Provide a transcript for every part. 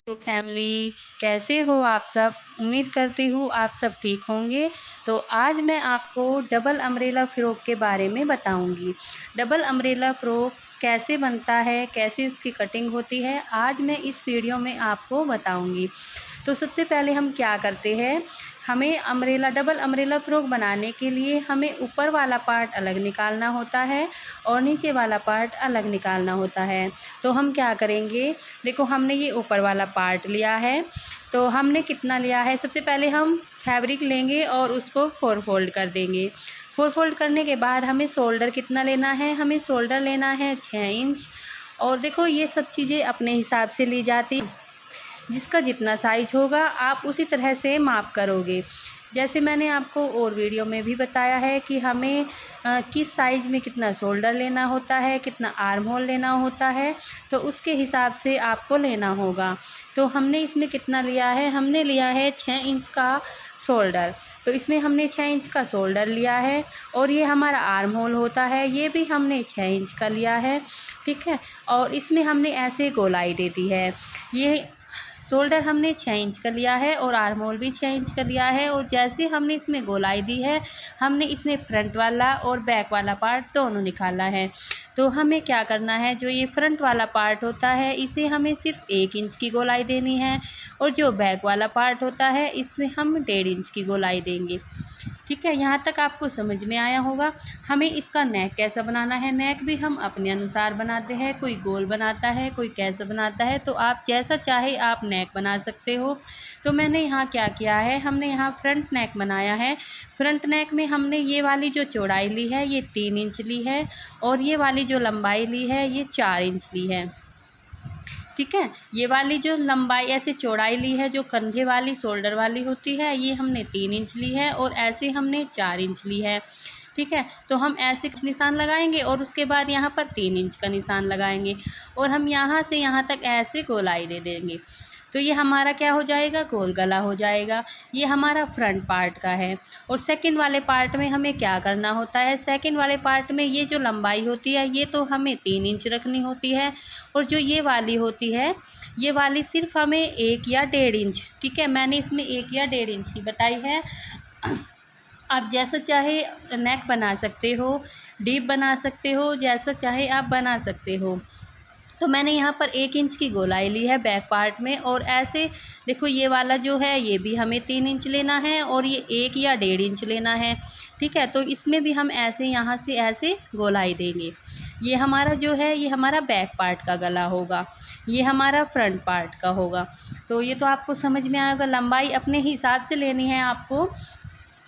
तो फैमिली, कैसे हो आप सब? उम्मीद करती हूँ आप सब ठीक होंगे। तो आज मैं आपको डबल अम्ब्रेला फ़्रॉक के बारे में बताऊँगी। डबल अम्ब्रेला फ़्रॉक कैसे बनता है, कैसे उसकी कटिंग होती है, आज मैं इस वीडियो में आपको बताऊँगी। तो सबसे पहले हम क्या करते हैं, हमें डबल अम्ब्रेला फ़्रॉक बनाने के लिए हमें ऊपर वाला पार्ट अलग निकालना होता है और नीचे वाला पार्ट अलग निकालना होता है। तो हम क्या करेंगे, देखो हमने ये ऊपर वाला पार्ट लिया है। तो हमने कितना लिया है, सबसे पहले हम फैब्रिक लेंगे और उसको 4 फोल्ड कर देंगे। 4 फोल्ड करने के बाद हमें शोल्डर कितना लेना है, हमें शोल्डर लेना है 6 इंच। और देखो ये सब चीज़ें अपने हिसाब से ली जाती, जिसका जितना साइज़ होगा आप उसी तरह से माप करोगे। जैसे मैंने आपको और वीडियो में भी बताया है कि हमें किस साइज़ में कितना शोल्डर लेना होता है, कितना आर्म होल लेना होता है, तो उसके हिसाब से आपको लेना होगा। तो हमने इसमें कितना लिया है, हमने लिया है 6 इंच का शोल्डर। तो इसमें हमने 6 इंच का शोल्डर लिया है और ये हमारा आर्म होल होता है, ये भी हमने 6 इंच का लिया है, ठीक है। और इसमें हमने ऐसे गोलाई दे दी है। ये शोल्डर हमने 6 इंच का लिया है और आर्म होल भी 6 इंच का लिया है। और जैसे हमने इसमें गोलाई दी है, हमने इसमें फ्रंट वाला और बैक वाला पार्ट दोनों निकाला है। तो हमें क्या करना है, जो ये फ्रंट वाला पार्ट होता है इसे हमें सिर्फ 1 इंच की गोलाई देनी है और जो बैक वाला पार्ट होता है इसमें हम 1.5 इंच की गोलाई देंगे, ठीक है। यहाँ तक आपको समझ में आया होगा। हमें इसका नेक कैसा बनाना है, नेक भी हम अपने अनुसार बनाते हैं, कोई गोल बनाता है, कोई कैसा बनाता है, तो आप जैसा चाहे आप नेक बना सकते हो। तो मैंने यहाँ क्या किया है, हमने यहाँ फ्रंट नेक बनाया है। फ्रंट नेक में हमने ये वाली जो चौड़ाई ली है ये 3 इंच ली है और ये वाली जो लंबाई ली है ये 4 इंच ली है, ठीक है। ये वाली जो लंबाई ऐसे चौड़ाई ली है, जो कंधे वाली शोल्डर वाली होती है, ये हमने 3 इंच ली है और ऐसे हमने 4 इंच ली है, ठीक है। तो हम ऐसे निशान लगाएंगे और उसके बाद यहाँ पर 3 इंच का निशान लगाएंगे और हम यहाँ से यहाँ तक ऐसे गोलाई दे देंगे। तो ये हमारा क्या हो जाएगा, गोल गला हो जाएगा। ये हमारा फ्रंट पार्ट का है। और सेकंड वाले पार्ट में हमें क्या करना होता है, सेकंड वाले पार्ट में ये जो लंबाई होती है ये तो हमें 3 इंच रखनी होती है और जो ये वाली होती है ये वाली सिर्फ हमें 1 या 1.5 इंच, ठीक है। मैंने इसमें 1 या 1.5 इंच की बताई है। आप जैसा चाहे नेक बना सकते हो, डीप बना सकते हो, जैसा चाहे आप बना सकते हो। तो मैंने यहाँ पर 1 इंच की गोलाई ली है बैक पार्ट में और ऐसे देखो ये वाला जो है ये भी हमें 3 इंच लेना है और ये 1 या 1.5 इंच लेना है, ठीक है। तो इसमें भी हम ऐसे यहाँ से ऐसे गोलाई देंगे। ये हमारा जो है ये हमारा बैक पार्ट का गला होगा, ये हमारा फ्रंट पार्ट का होगा। तो ये तो आपको समझ में आएगा। लंबाई अपने हिसाब से लेनी है आपको।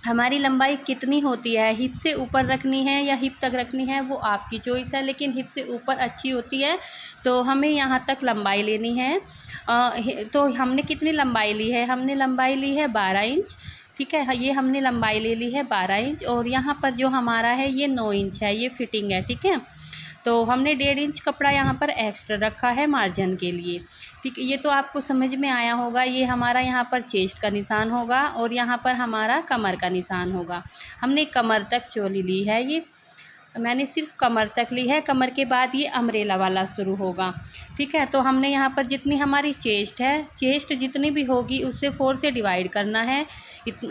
हमारी लंबाई कितनी होती है, हिप से ऊपर रखनी है या हिप तक रखनी है वो आपकी चॉइस है, लेकिन हिप से ऊपर अच्छी होती है। तो हमें यहाँ तक लंबाई लेनी है। तो हमने कितनी लंबाई ली है, हमने लंबाई ली है 12 इंच, ठीक है। ये हमने लंबाई ले ली है 12 इंच और यहाँ पर जो हमारा है ये 9 इंच है, ये फिटिंग है, ठीक है। तो हमने 1.5 इंच कपड़ा यहाँ पर एक्स्ट्रा रखा है मार्जिन के लिए, ठीक है। ये तो आपको समझ में आया होगा। ये हमारा यहाँ पर चेस्ट का निशान होगा और यहाँ पर हमारा कमर का निशान होगा। हमने कमर तक चोली ली है, ये मैंने सिर्फ कमर तक ली है। कमर के बाद ये अम्ब्रेला वाला शुरू होगा, ठीक है। तो हमने यहाँ पर जितनी हमारी चेस्ट है, चेस्ट जितनी भी होगी उससे 4 से डिवाइड करना है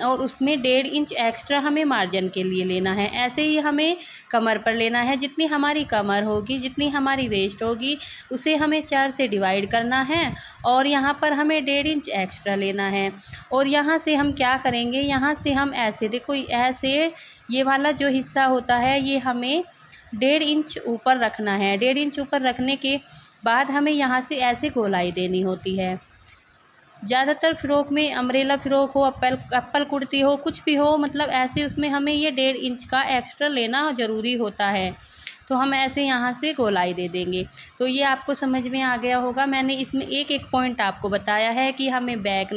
और उसमें 1.5 इंच एक्स्ट्रा हमें मार्जिन के लिए लेना है। ऐसे ही हमें कमर पर लेना है, जितनी हमारी कमर होगी, जितनी हमारी वेस्ट होगी उसे हमें 4 से डिवाइड करना है और यहाँ पर हमें 1.5 इंच एक्स्ट्रा लेना है। और यहाँ से हम क्या करेंगे, यहाँ से हम ऐसे देखो ऐसे ये वाला जो हिस्सा होता है ये हमें 1.5 इंच ऊपर रखना है। 1.5 इंच ऊपर रखने के बाद हमें यहाँ से ऐसे गोलाई देनी होती है। ज़्यादातर फ़्रॉक में अम्ब्रेला फ़्रॉक हो, अप्पल कुर्ती हो, कुछ भी हो, मतलब ऐसे उसमें हमें ये 1.5 इंच का एक्स्ट्रा लेना ज़रूरी होता है। तो हम ऐसे यहाँ से गोलाई दे देंगे। तो ये आपको समझ में आ गया होगा। मैंने इसमें एक एक पॉइंट आपको बताया है कि हमें बैक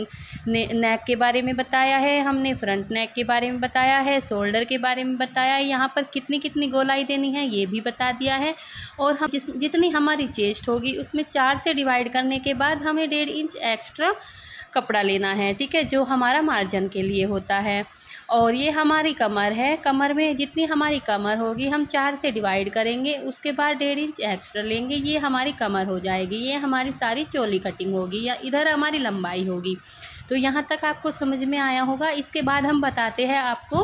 नेक के बारे में बताया है, हमने फ्रंट नेक के बारे में बताया है, शोल्डर के बारे में बताया है, यहाँ पर कितनी कितनी गोलाई देनी है ये भी बता दिया है। और हम जितनी हमारी चेस्ट होगी उसमें 4 से डिवाइड करने के बाद हमें 1.5 इंच एक्स्ट्रा कपड़ा लेना है, ठीक है, जो हमारा मार्जिन के लिए होता है। और ये हमारी कमर है, कमर में जितनी हमारी कमर होगी हम 4 से डिवाइड करेंगे, उसके बाद 1.5 इंच एक्स्ट्रा लेंगे, ये हमारी कमर हो जाएगी। ये हमारी सारी चोली कटिंग होगी या इधर हमारी लंबाई होगी। तो यहाँ तक आपको समझ में आया होगा। इसके बाद हम बताते हैं आपको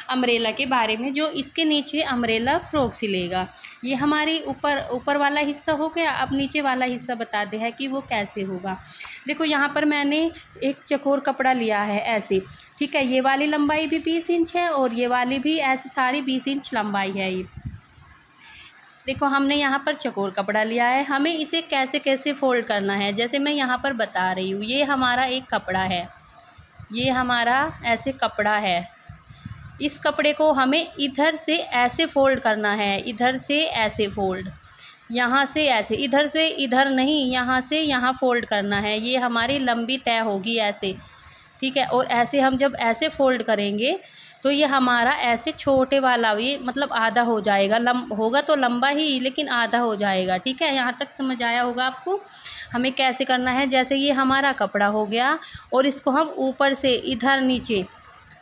अम्ब्रेला के बारे में, जो इसके नीचे अम्ब्रेला फ्रॉक सिलेगा। ये हमारी ऊपर वाला हिस्सा हो गया। अब नीचे वाला हिस्सा बताते हैं कि वो कैसे होगा। देखो यहाँ पर मैंने एक चकोर कपड़ा लिया है ऐसे, ठीक है। ये वाली लंबाई भी 20 इंच है और ये वाली भी ऐसे सारी 20 इंच लंबाई है। ये देखो हमने यहाँ पर चकोर कपड़ा लिया है। हमें इसे कैसे कैसे फोल्ड करना है, जैसे मैं यहाँ पर बता रही हूँ। ये हमारा एक कपड़ा है, ये हमारा ऐसे कपड़ा है। इस कपड़े को हमें इधर से ऐसे फोल्ड करना है, इधर से ऐसे फोल्ड, यहाँ से ऐसे, इधर से इधर नहीं, यहाँ से यहाँ फोल्ड करना है। ये हमारी लंबी तय होगी ऐसे, ठीक है। और ऐसे हम जब ऐसे फोल्ड करेंगे तो ये हमारा ऐसे छोटे वाला ये मतलब आधा हो जाएगा। होगा तो लंबा ही, लेकिन आधा हो जाएगा, ठीक है। यहाँ तक समझ आया होगा आपको हमें कैसे करना है। जैसे ये हमारा कपड़ा हो गया और इसको हम ऊपर से इधर नीचे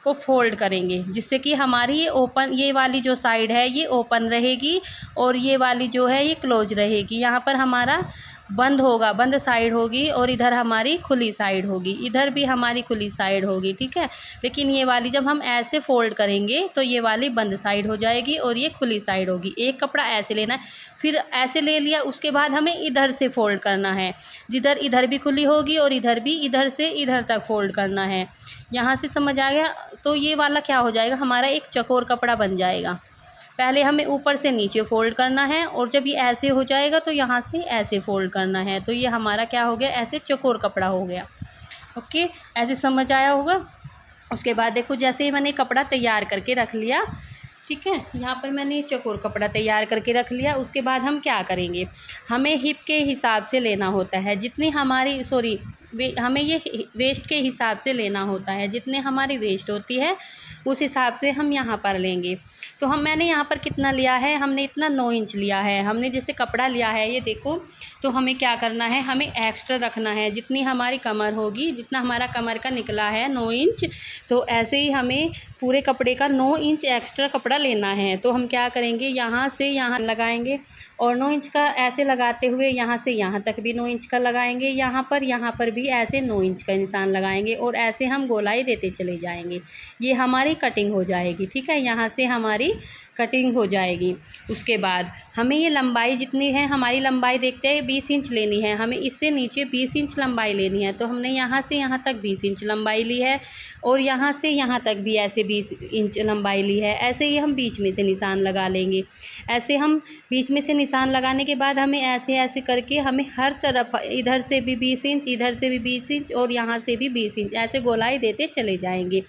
को फोल्ड करेंगे, जिससे कि हमारी ये ओपन, ये वाली जो साइड है ये ओपन रहेगी और ये वाली जो है ये क्लोज रहेगी। यहाँ पर हमारा बंद होगा, बंद साइड होगी और इधर हमारी खुली साइड होगी, इधर भी हमारी खुली साइड होगी, ठीक है। लेकिन ये वाली जब हम ऐसे फोल्ड करेंगे तो ये वाली बंद साइड हो जाएगी और ये खुली साइड होगी। एक कपड़ा ऐसे लेना है, फिर ऐसे ले लिया, उसके बाद हमें इधर से फोल्ड करना है, जिधर इधर भी खुली होगी और इधर भी, इधर से इधर तक फोल्ड करना है। यहाँ से समझ आ गया। तो ये वाला क्या हो जाएगा, हमारा एक चकोर कपड़ा बन जाएगा। पहले हमें ऊपर से नीचे फ़ोल्ड करना है और जब ये ऐसे हो जाएगा तो यहाँ से ऐसे फ़ोल्ड करना है। तो ये हमारा क्या हो गया, ऐसे चकोर कपड़ा हो गया। ओके, ऐसे समझ आया होगा। उसके बाद देखो जैसे ही मैंने कपड़ा तैयार करके रख लिया, ठीक है, यहाँ पर मैंने चकोर कपड़ा तैयार करके रख लिया। उसके बाद हम क्या करेंगे, हमें हिप के हिसाब से लेना होता है, जितनी हमारी हमें ये वेस्ट के हिसाब से लेना होता है, जितने हमारी वेस्ट होती है उस हिसाब से हम यहाँ पर लेंगे। तो मैंने यहाँ पर कितना लिया है, हमने इतना 9 इंच लिया है। हमने जैसे कपड़ा लिया है ये देखो, तो हमें क्या करना है, हमें एक्स्ट्रा रखना है जितनी हमारी कमर होगी, जितना हमारा कमर का निकला है 9 इंच, तो ऐसे ही हमें पूरे कपड़े का 9 इंच एक्स्ट्रा कपड़ा लेना है। तो हम क्या करेंगे, यहाँ से यहाँ लगाएंगे और 9 इंच का ऐसे लगाते हुए यहाँ से यहाँ तक भी 9 इंच का लगाएंगे, यहाँ पर भी ऐसे 9 इंच का निशान लगाएंगे और ऐसे हम गोलाई देते चले जाएंगे। ये हमारी कटिंग हो जाएगी, ठीक है, यहाँ से हमारी कटिंग हो जाएगी। उसके बाद हमें ये लंबाई जितनी है, हमारी लंबाई देखते हैं 20 इंच लेनी है, हमें इससे नीचे 20 इंच लंबाई लेनी है। तो हमने यहाँ से यहाँ तक 20 इंच लंबाई ली है और यहाँ से यहाँ तक भी ऐसे 20 इंच लंबाई ली है। ऐसे ही हम बीच में से निशान लगा लेंगे। ऐसे हम बीच में से निशान लगाने के बाद हमें ऐसे ऐसे करके हमें हर तरफ, इधर से भी 20 इंच, इधर से भी 20 इंच और यहाँ से भी 20 इंच ऐसे गोलाई देते चले जाएंगे।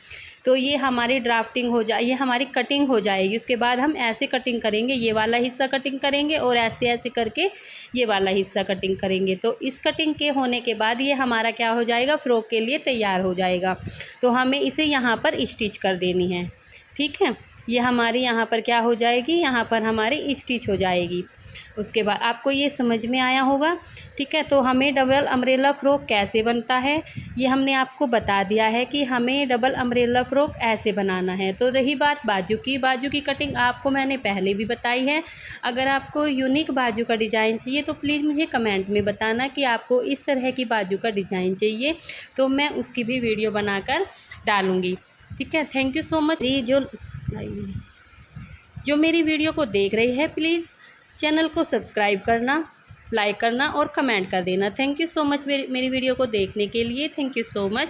तो ये हमारी ड्राफ्टिंग हो जाए, ये हमारी कटिंग हो जाएगी। उसके बाद हम ऐसे कटिंग करेंगे, ये वाला हिस्सा कटिंग करेंगे और ऐसे ऐसे करके ये वाला हिस्सा कटिंग करेंगे। तो इस कटिंग के होने के बाद ये हमारा क्या हो जाएगा, फ्रॉक के लिए तैयार हो जाएगा। तो हमें इसे यहाँ पर स्टिच कर देनी है, ठीक है। ये हमारी यहाँ पर क्या हो जाएगी, यहाँ पर हमारी स्टिच हो जाएगी। उसके बाद आपको ये समझ में आया होगा, ठीक है। तो हमें डबल अम्ब्रेला फ़्रॉक कैसे बनता है ये हमने आपको बता दिया है कि हमें डबल अम्ब्रेला फ़्रॉक ऐसे बनाना है। तो रही बात बाजू की कटिंग आपको मैंने पहले भी बताई है। अगर आपको यूनिक बाजू का डिज़ाइन चाहिए तो प्लीज़ मुझे कमेंट में बताना कि आपको इस तरह की बाजू का डिज़ाइन चाहिए, तो मैं उसकी भी वीडियो बनाकर डालूँगी, ठीक है। Thank you so much. जो मेरी वीडियो को देख रही है प्लीज़ चैनल को सब्सक्राइब करना, लाइक करना और कमेंट कर देना। थैंक यू सो मच मेरी वीडियो को देखने के लिए। Thank you so much.